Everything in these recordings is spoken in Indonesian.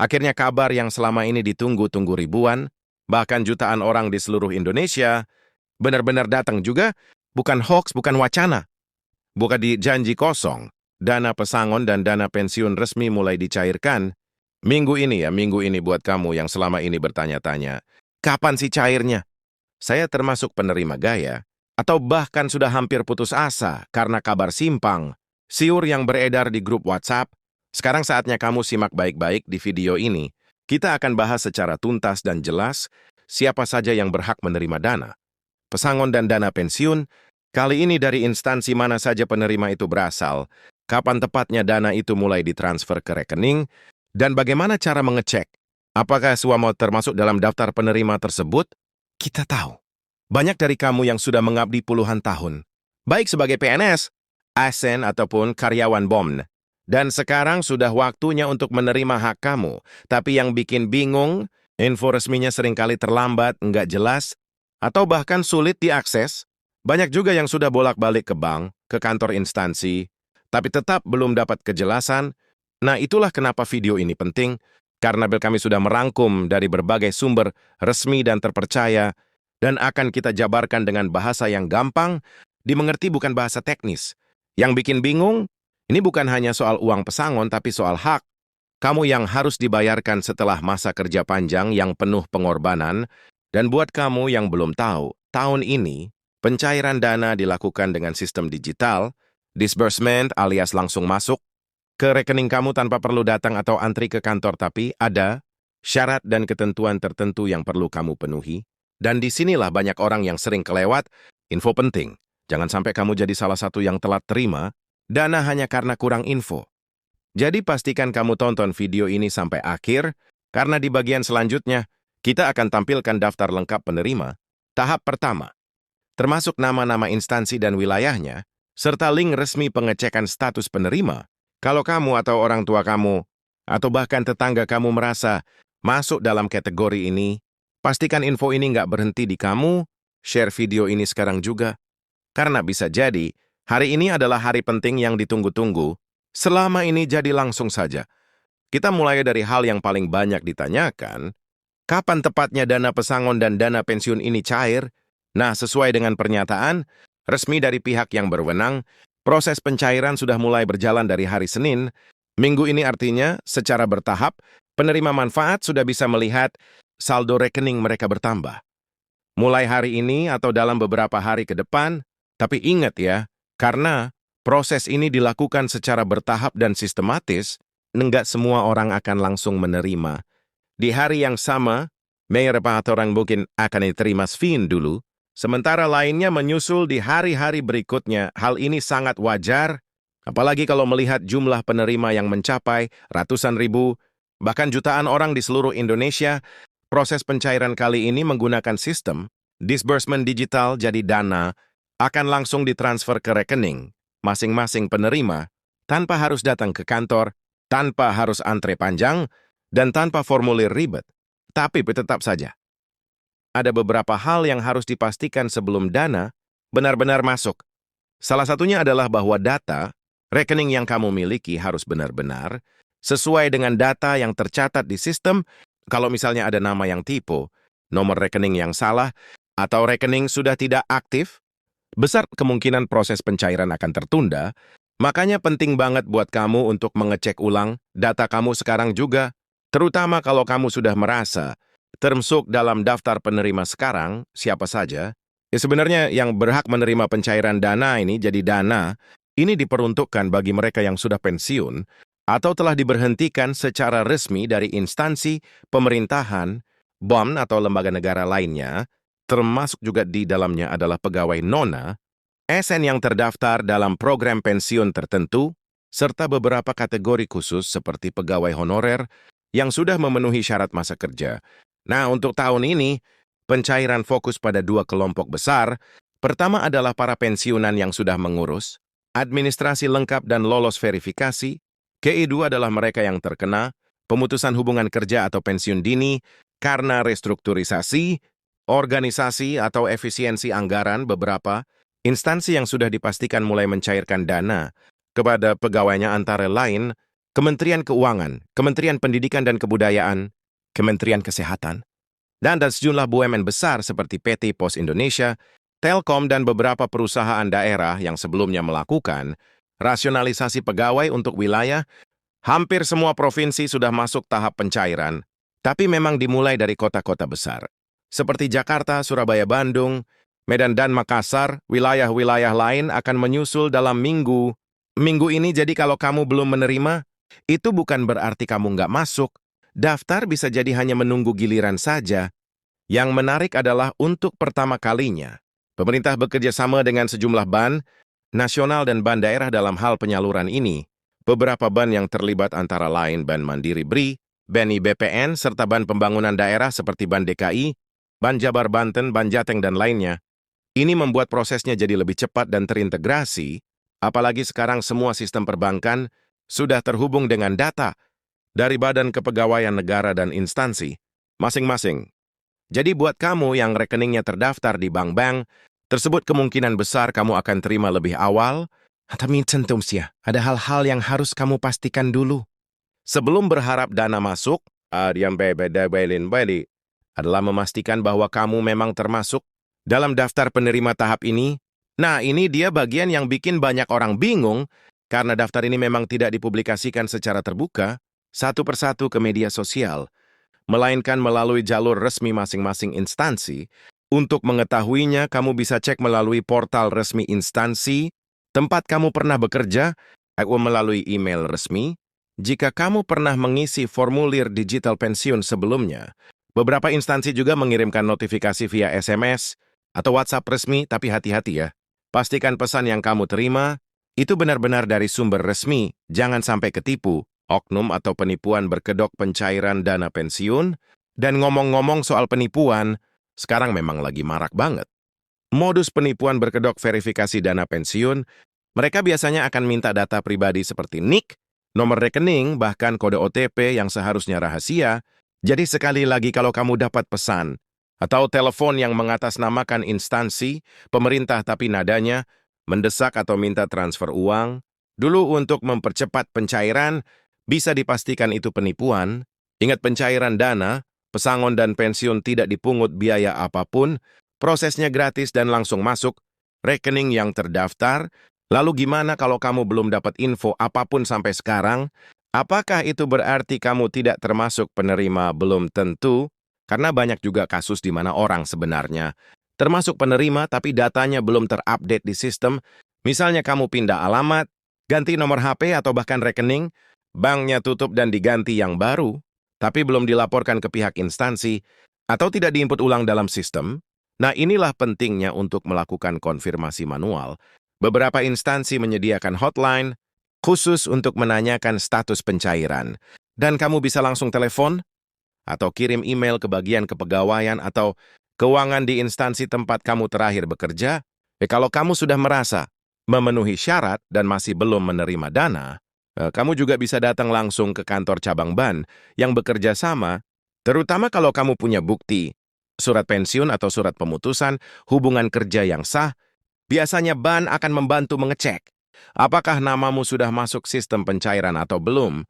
Akhirnya kabar yang selama ini ditunggu-tunggu ribuan, bahkan jutaan orang di seluruh Indonesia, benar-benar datang juga, bukan hoax, bukan wacana, bukan di janji kosong. Dana pesangon dan dana pensiun resmi mulai dicairkan. Minggu ini buat kamu yang selama ini bertanya-tanya, kapan sih cairnya? Saya termasuk penerima gaya, atau bahkan sudah hampir putus asa karena kabar simpang, siur yang beredar di grup WhatsApp. Sekarang saatnya kamu simak baik-baik di video ini. Kita akan bahas secara tuntas dan jelas siapa saja yang berhak menerima dana pesangon dan dana pensiun. Kali ini dari instansi mana saja penerima itu berasal, kapan tepatnya dana itu mulai ditransfer ke rekening, dan bagaimana cara mengecek apakah semua termasuk dalam daftar penerima tersebut. Kita tahu, banyak dari kamu yang sudah mengabdi puluhan tahun, baik sebagai PNS, ASN, ataupun karyawan BOM. Dan sekarang sudah waktunya untuk menerima hak kamu. Tapi yang bikin bingung, info resminya seringkali terlambat, nggak jelas, atau bahkan sulit diakses. Banyak juga yang sudah bolak-balik ke bank, ke kantor instansi, tapi tetap belum dapat kejelasan. Nah, itulah kenapa video ini penting, karena kami sudah merangkum dari berbagai sumber resmi dan terpercaya, dan akan kita jabarkan dengan bahasa yang gampang, dimengerti bukan bahasa teknis. Yang bikin bingung, ini bukan hanya soal uang pesangon, tapi soal hak. Kamu yang harus dibayarkan setelah masa kerja panjang yang penuh pengorbanan. Dan buat kamu yang belum tahu, tahun ini, pencairan dana dilakukan dengan sistem digital, disbursement alias langsung masuk ke rekening kamu tanpa perlu datang atau antri ke kantor, tapi ada syarat dan ketentuan tertentu yang perlu kamu penuhi. Dan disinilah banyak orang yang sering kelewat. Info penting, jangan sampai kamu jadi salah satu yang telat terima dana hanya karena kurang info. Jadi pastikan kamu tonton video ini sampai akhir, karena di bagian selanjutnya, kita akan tampilkan daftar lengkap penerima. Tahap pertama, termasuk nama-nama instansi dan wilayahnya, serta link resmi pengecekan status penerima. Kalau kamu atau orang tua kamu, atau bahkan tetangga kamu merasa masuk dalam kategori ini, pastikan info ini nggak berhenti di kamu, share video ini sekarang juga. Karena bisa jadi, hari ini adalah hari penting yang ditunggu-tunggu. Selama ini jadi langsung saja. Kita mulai dari hal yang paling banyak ditanyakan, kapan tepatnya dana pesangon dan dana pensiun ini cair? Nah, sesuai dengan pernyataan resmi dari pihak yang berwenang, proses pencairan sudah mulai berjalan dari hari Senin. Minggu ini artinya, secara bertahap, penerima manfaat sudah bisa melihat saldo rekening mereka bertambah. Mulai hari ini atau dalam beberapa hari ke depan, tapi ingat ya, karena proses ini dilakukan secara bertahap dan sistematis, enggak semua orang akan langsung menerima. Di hari yang sama, beberapa orang mungkin akan diterima SVIN dulu, sementara lainnya menyusul di hari-hari berikutnya. Hal ini sangat wajar, apalagi kalau melihat jumlah penerima yang mencapai ratusan ribu, bahkan jutaan orang di seluruh Indonesia. Proses pencairan kali ini menggunakan sistem disbursement digital, jadi dana akan langsung ditransfer ke rekening masing-masing penerima, tanpa harus datang ke kantor, tanpa harus antre panjang, dan tanpa formulir ribet. Tapi tetap saja, ada beberapa hal yang harus dipastikan sebelum dana benar-benar masuk. Salah satunya adalah bahwa data rekening yang kamu miliki harus benar-benar sesuai dengan data yang tercatat di sistem. Kalau misalnya ada nama yang tipe, nomor rekening yang salah, atau rekening sudah tidak aktif, besar kemungkinan proses pencairan akan tertunda. Makanya penting banget buat kamu untuk mengecek ulang data kamu sekarang juga, terutama kalau kamu sudah merasa termasuk dalam daftar penerima sekarang, siapa saja. Ya sebenarnya yang berhak menerima pencairan dana ini, jadi dana ini diperuntukkan bagi mereka yang sudah pensiun atau telah diberhentikan secara resmi dari instansi pemerintahan, BOM atau lembaga negara lainnya, termasuk juga di dalamnya adalah pegawai nona, ASN yang terdaftar dalam program pensiun tertentu, serta beberapa kategori khusus seperti pegawai honorer yang sudah memenuhi syarat masa kerja. Nah, untuk tahun ini, pencairan fokus pada dua kelompok besar. Pertama adalah para pensiunan yang sudah mengurus administrasi lengkap dan lolos verifikasi. Kedua adalah mereka yang terkena pemutusan hubungan kerja atau pensiun dini karena restrukturisasi, organisasi atau efisiensi anggaran. Beberapa instansi yang sudah dipastikan mulai mencairkan dana kepada pegawainya antara lain Kementerian Keuangan, Kementerian Pendidikan dan Kebudayaan, Kementerian Kesehatan, dan sejumlah BUMN besar seperti PT Pos Indonesia, Telkom, dan beberapa perusahaan daerah yang sebelumnya melakukan rasionalisasi pegawai untuk wilayah. Hampir semua provinsi sudah masuk tahap pencairan, tapi memang dimulai dari kota-kota besar. Seperti Jakarta, Surabaya, Bandung, Medan, dan Makassar, wilayah-wilayah lain akan menyusul dalam minggu ini. Jadi kalau kamu belum menerima, itu bukan berarti kamu nggak masuk. Daftar bisa jadi hanya menunggu giliran saja. Yang menarik adalah untuk pertama kalinya, pemerintah bekerja sama dengan sejumlah ban nasional dan ban daerah dalam hal penyaluran ini. Beberapa ban yang terlibat antara lain Ban Mandiri BRI, BNI BPN, serta ban pembangunan daerah seperti Ban DKI, Ban Jabar Banten, Ban Jateng, dan lainnya. Ini membuat prosesnya jadi lebih cepat dan terintegrasi, apalagi sekarang semua sistem perbankan sudah terhubung dengan data dari Badan Kepegawaian Negara dan instansi masing-masing. Jadi buat kamu yang rekeningnya terdaftar di bank-bank tersebut, kemungkinan besar kamu akan terima lebih awal. Tapi tentunya ada hal-hal yang harus kamu pastikan dulu. Sebelum berharap dana masuk, yang adalah memastikan bahwa kamu memang termasuk dalam daftar penerima tahap ini. Nah, ini dia bagian yang bikin banyak orang bingung, karena daftar ini memang tidak dipublikasikan secara terbuka, satu persatu ke media sosial, melainkan melalui jalur resmi masing-masing instansi. Untuk mengetahuinya, kamu bisa cek melalui portal resmi instansi tempat kamu pernah bekerja, atau melalui email resmi. Jika kamu pernah mengisi formulir digital pensiun sebelumnya, beberapa instansi juga mengirimkan notifikasi via SMS atau WhatsApp resmi, tapi hati-hati ya. Pastikan pesan yang kamu terima itu benar-benar dari sumber resmi, jangan sampai ketipu, oknum atau penipuan berkedok pencairan dana pensiun. Dan ngomong-ngomong soal penipuan, sekarang memang lagi marak banget. Modus penipuan berkedok verifikasi dana pensiun, mereka biasanya akan minta data pribadi seperti NIK, nomor rekening, bahkan kode OTP yang seharusnya rahasia. Jadi sekali lagi, kalau kamu dapat pesan atau telepon yang mengatasnamakan instansi pemerintah tapi nadanya mendesak atau minta transfer uang dulu untuk mempercepat pencairan, bisa dipastikan itu penipuan. Ingat, pencairan dana, pesangon dan pensiun tidak dipungut biaya apapun. Prosesnya gratis dan langsung masuk rekening yang terdaftar. Lalu gimana kalau kamu belum dapat info apapun sampai sekarang? Apakah itu berarti kamu tidak termasuk penerima? Belum tentu, karena banyak juga kasus di mana orang sebenarnya termasuk penerima tapi datanya belum terupdate di sistem. Misalnya kamu pindah alamat, ganti nomor HP atau bahkan rekening, banknya tutup dan diganti yang baru, tapi belum dilaporkan ke pihak instansi atau tidak diinput ulang dalam sistem. Nah, inilah pentingnya untuk melakukan konfirmasi manual. Beberapa instansi menyediakan hotline khusus untuk menanyakan status pencairan. Dan kamu bisa langsung telepon atau kirim email ke bagian kepegawaian atau keuangan di instansi tempat kamu terakhir bekerja. Kalau kamu sudah merasa memenuhi syarat dan masih belum menerima dana, kamu juga bisa datang langsung ke kantor cabang BAN yang bekerja sama, terutama kalau kamu punya bukti surat pensiun atau surat pemutusan hubungan kerja yang sah. Biasanya BAN akan membantu mengecek apakah namamu sudah masuk sistem pencairan atau belum.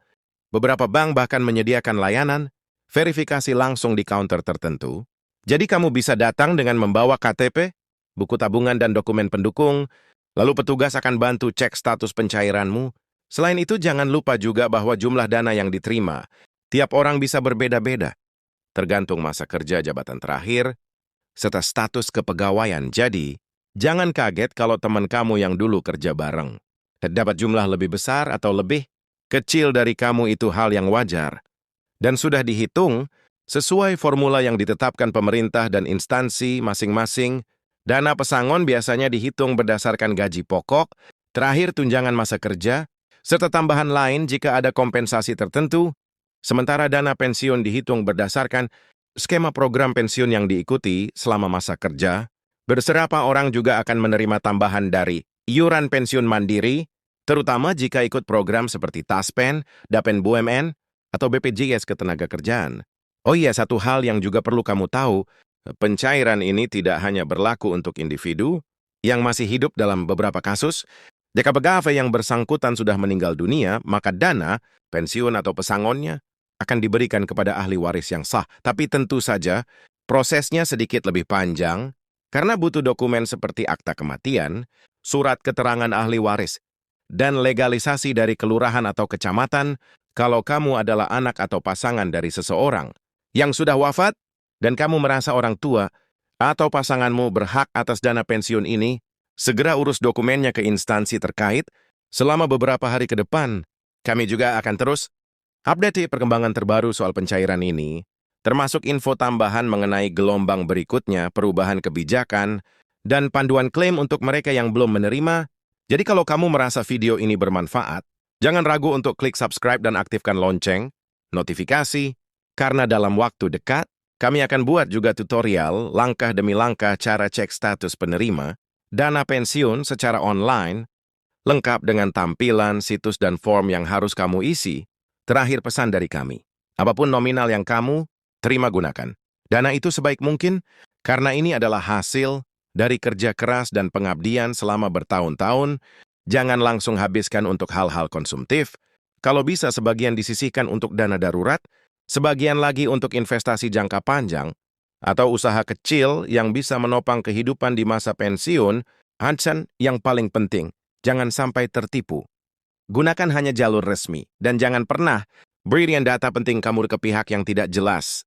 Beberapa bank bahkan menyediakan layanan verifikasi langsung di counter tertentu. Jadi kamu bisa datang dengan membawa KTP, buku tabungan, dan dokumen pendukung, lalu petugas akan bantu cek status pencairanmu. Selain itu, jangan lupa juga bahwa jumlah dana yang diterima tiap orang bisa berbeda-beda, tergantung masa kerja jabatan terakhir, serta status kepegawaian. Jadi, jangan kaget kalau teman kamu yang dulu kerja bareng dapat jumlah lebih besar atau lebih kecil dari kamu. Itu hal yang wajar dan sudah dihitung sesuai formula yang ditetapkan pemerintah dan instansi masing-masing. Dana pesangon biasanya dihitung berdasarkan gaji pokok, terakhir tunjangan masa kerja, serta tambahan lain jika ada kompensasi tertentu. Sementara dana pensiun dihitung berdasarkan skema program pensiun yang diikuti selama masa kerja. Beberapa orang juga akan menerima tambahan dari iuran pensiun mandiri, terutama jika ikut program seperti Taspen, Dapen BUMN, atau BPJS Ketenagakerjaan. Oh iya, satu hal yang juga perlu kamu tahu, pencairan ini tidak hanya berlaku untuk individu yang masih hidup dalam beberapa kasus. Jika pegawai yang bersangkutan sudah meninggal dunia, maka dana, pensiun atau pesangonnya akan diberikan kepada ahli waris yang sah. Tapi tentu saja, prosesnya sedikit lebih panjang karena butuh dokumen seperti akta kematian, surat keterangan ahli waris, dan legalisasi dari kelurahan atau kecamatan kalau kamu adalah anak atau pasangan dari seseorang yang sudah wafat dan kamu merasa orang tua atau pasanganmu berhak atas dana pensiun ini, segera urus dokumennya ke instansi terkait selama beberapa hari ke depan. Kami juga akan terus update perkembangan terbaru soal pencairan ini, termasuk info tambahan mengenai gelombang berikutnya, perubahan kebijakan, dan panduan klaim untuk mereka yang belum menerima. Jadi kalau kamu merasa video ini bermanfaat, jangan ragu untuk klik subscribe dan aktifkan lonceng, notifikasi, karena dalam waktu dekat, kami akan buat juga tutorial langkah demi langkah cara cek status penerima dana pensiun secara online, lengkap dengan tampilan, situs, dan form yang harus kamu isi. Terakhir pesan dari kami, apapun nominal yang kamu terima gunakan dana itu sebaik mungkin karena ini adalah hasil dari kerja keras dan pengabdian selama bertahun-tahun. Jangan langsung habiskan untuk hal-hal konsumtif. Kalau bisa sebagian disisihkan untuk dana darurat, sebagian lagi untuk investasi jangka panjang, atau usaha kecil yang bisa menopang kehidupan di masa pensiun. Hansen, yang paling penting, jangan sampai tertipu. Gunakan hanya jalur resmi, dan jangan pernah berikan data penting kamu ke pihak yang tidak jelas.